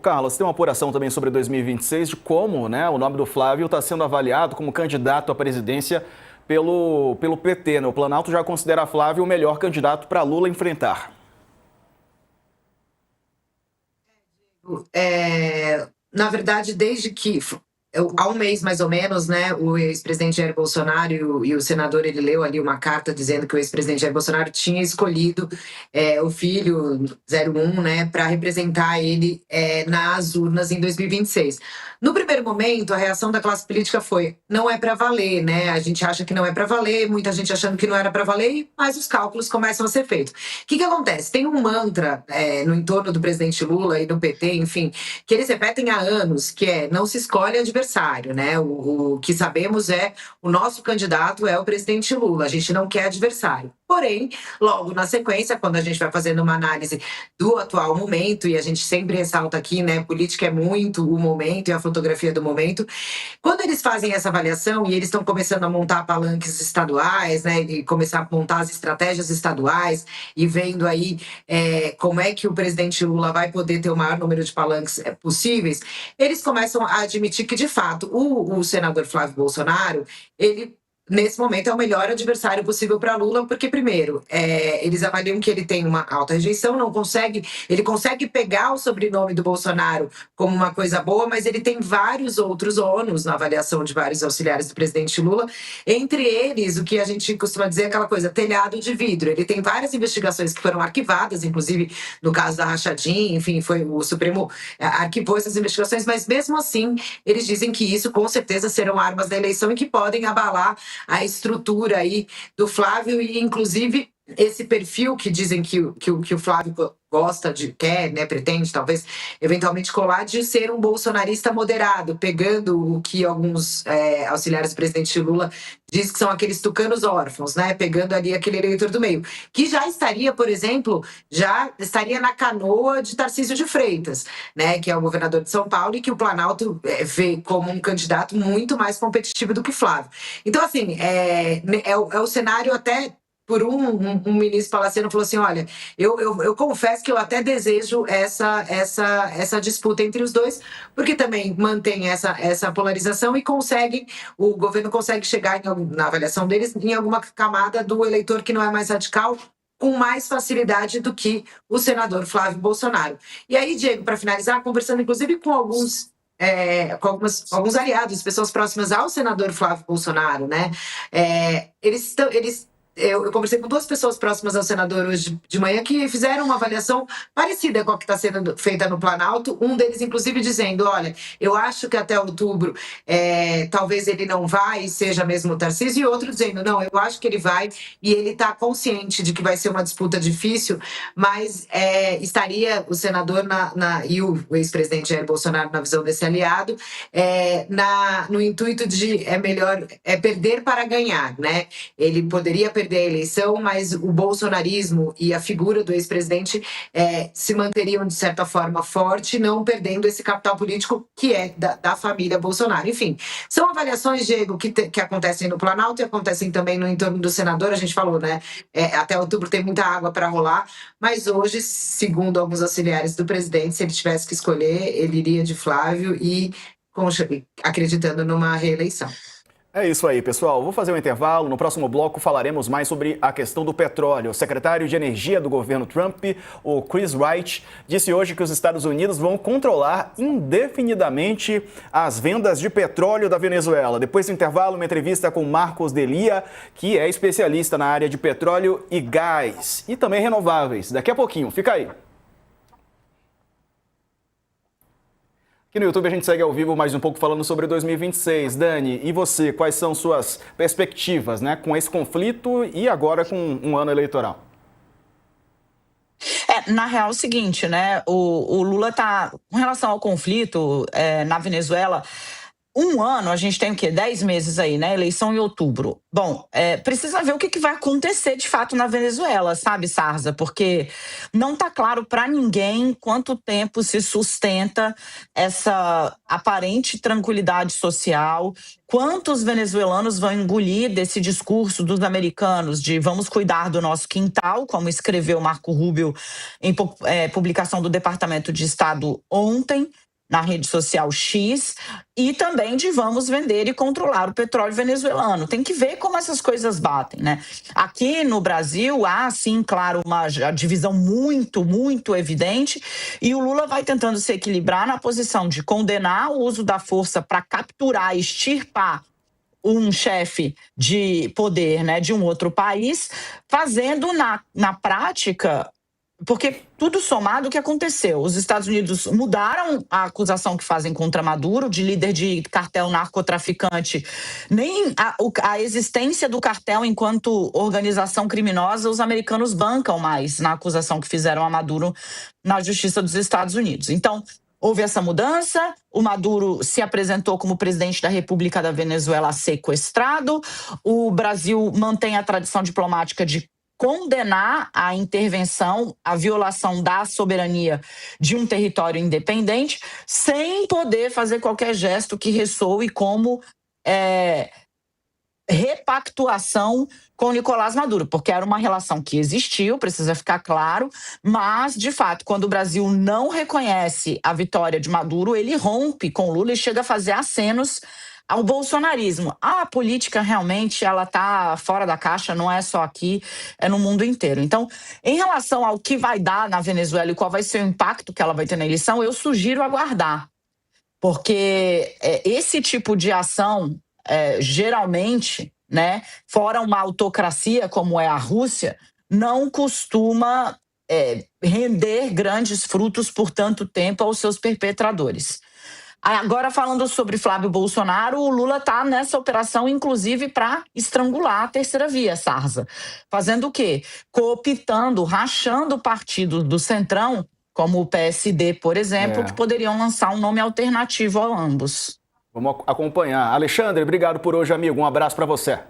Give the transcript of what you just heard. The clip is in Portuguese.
Carlos, tem uma apuração também sobre 2026 de como, né, o nome do Flávio está sendo avaliado como candidato à presidência pelo PT, né? O Planalto já considera Flávio o melhor candidato para Lula enfrentar. Na verdade, desde que há um mês mais ou menos, né, o ex-presidente Jair Bolsonaro e o senador, ele leu ali uma carta dizendo que o ex-presidente Jair Bolsonaro tinha escolhido o filho 01, né, para representar ele nas urnas em 2026. No primeiro momento, a reação da classe política foi: não é para valer, né? A gente acha que não é para valer, muita gente achando que não era para valer, mas os cálculos começam a ser feitos. O que acontece? Tem um mantra no entorno do presidente Lula e do PT, enfim, que eles repetem há anos, que é: não se escolhe adversário, né? O que sabemos o nosso candidato é o presidente Lula, a gente não quer adversário. Porém, logo na sequência, quando a gente vai fazendo uma análise do atual momento, e a gente sempre ressalta aqui, né, política é muito o momento e a fotografia do momento, quando eles fazem essa avaliação e eles estão começando a montar palanques estaduais, né, e começar a montar as estratégias estaduais e vendo aí como é que o presidente Lula vai poder ter o maior número de palanques possíveis, eles começam a admitir que, de fato, o senador Flávio Bolsonaro, ele, nesse momento, é o melhor adversário possível para Lula, porque, primeiro, eles avaliam que ele tem uma alta rejeição, ele consegue pegar o sobrenome do Bolsonaro como uma coisa boa, mas ele tem vários outros ônus na avaliação de vários auxiliares do presidente Lula, entre eles, o que a gente costuma dizer, aquela coisa, telhado de vidro. Ele tem várias investigações que foram arquivadas, inclusive no caso da rachadinha, enfim, foi o Supremo arquivou essas investigações, mas mesmo assim, eles dizem que isso, com certeza, serão armas da eleição e que podem abalar a estrutura aí do Flávio e, inclusive, esse perfil que dizem que o Flávio gosta quer, né, pretende, talvez, eventualmente colar, de ser um bolsonarista moderado, pegando o que alguns auxiliares do presidente Lula diz que são aqueles tucanos órfãos, né, pegando ali aquele eleitor do meio, que já estaria, por exemplo, na canoa de Tarcísio de Freitas, né, que é o governador de São Paulo e que o Planalto vê como um candidato muito mais competitivo do que Flávio. Então, assim, é o cenário até... Por um ministro palaciano falou assim: olha, eu confesso que eu até desejo essa disputa entre os dois, porque também mantém essa polarização e o governo consegue chegar, na avaliação deles, em alguma camada do eleitor que não é mais radical, com mais facilidade do que o senador Flávio Bolsonaro. E aí, Diego, para finalizar, conversando inclusive com alguns aliados, pessoas próximas ao senador Flávio Bolsonaro, né? Eu conversei com 2 pessoas próximas ao senador hoje de manhã que fizeram uma avaliação parecida com a que está sendo feita no Planalto. Um deles, inclusive, dizendo: olha, eu acho que até outubro talvez ele não vá e seja mesmo o Tarcísio, e outro dizendo: não, eu acho que ele vai e ele está consciente de que vai ser uma disputa difícil, mas estaria o senador e o ex-presidente Jair Bolsonaro, na visão desse aliado, no intuito de melhor perder para ganhar, né? Ele poderia perder a eleição, mas o bolsonarismo e a figura do ex-presidente se manteriam, de certa forma, forte, não perdendo esse capital político que é da família Bolsonaro. Enfim, são avaliações, Diego, que acontecem no Planalto e acontecem também no entorno do senador. A gente falou, né? Até outubro tem muita água para rolar, mas hoje, segundo alguns auxiliares do presidente, se ele tivesse que escolher, ele iria de Flávio e acreditando numa reeleição. É isso aí, pessoal. Vou fazer um intervalo. No próximo bloco falaremos mais sobre a questão do petróleo. O secretário de Energia do governo Trump, o Chris Wright, disse hoje que os Estados Unidos vão controlar indefinidamente as vendas de petróleo da Venezuela. Depois do intervalo, uma entrevista com Marcos Delia, que é especialista na área de petróleo e gás e também renováveis. Daqui a pouquinho. Fica aí. Aqui no YouTube a gente segue ao vivo mais um pouco falando sobre 2026. Dani, e você, quais são suas perspectivas, né, com esse conflito e agora com um ano eleitoral? Na real é o seguinte, né, o Lula tá, com relação ao conflito na Venezuela, um ano, a gente tem o quê? 10 meses aí, né? Eleição em outubro. Bom, precisa ver o que vai acontecer de fato na Venezuela, sabe, Sarza? Porque não está claro para ninguém quanto tempo se sustenta essa aparente tranquilidade social, quantos venezuelanos vão engolir desse discurso dos americanos de vamos cuidar do nosso quintal, como escreveu Marco Rubio em publicação do Departamento de Estado ontem, na rede social X, e também de vamos vender e controlar o petróleo venezuelano. Tem que ver como essas coisas batem, né? Aqui no Brasil há, sim, claro, uma divisão muito, muito evidente, e o Lula vai tentando se equilibrar na posição de condenar o uso da força para capturar, extirpar um chefe de poder, né, de um outro país, fazendo na prática. Porque tudo somado, o que aconteceu? Os Estados Unidos mudaram a acusação que fazem contra Maduro, de líder de cartel narcotraficante. Nem a existência do cartel enquanto organização criminosa, os americanos bancam mais na acusação que fizeram a Maduro na Justiça dos Estados Unidos. Então, houve essa mudança, o Maduro se apresentou como presidente da República da Venezuela sequestrado, o Brasil mantém a tradição diplomática de condenar a intervenção, a violação da soberania de um território independente, sem poder fazer qualquer gesto que ressoe como repactuação com Nicolás Maduro, porque era uma relação que existiu, precisa ficar claro, mas, de fato, quando o Brasil não reconhece a vitória de Maduro, ele rompe com Lula e chega a fazer acenos ao bolsonarismo. A política realmente ela está fora da caixa, não é só aqui, é no mundo inteiro. Então, em relação ao que vai dar na Venezuela e qual vai ser o impacto que ela vai ter na eleição, eu sugiro aguardar, porque esse tipo de ação, geralmente, né, fora uma autocracia como é a Rússia, não costuma render grandes frutos por tanto tempo aos seus perpetradores. Agora, falando sobre Flávio Bolsonaro, o Lula está nessa operação, inclusive, para estrangular a terceira via, Sarza. Fazendo o quê? Cooptando, rachando partidos do Centrão, como o PSD, por exemplo, que poderiam lançar um nome alternativo a ambos. Vamos acompanhar. Alexandre, obrigado por hoje, amigo. Um abraço para você.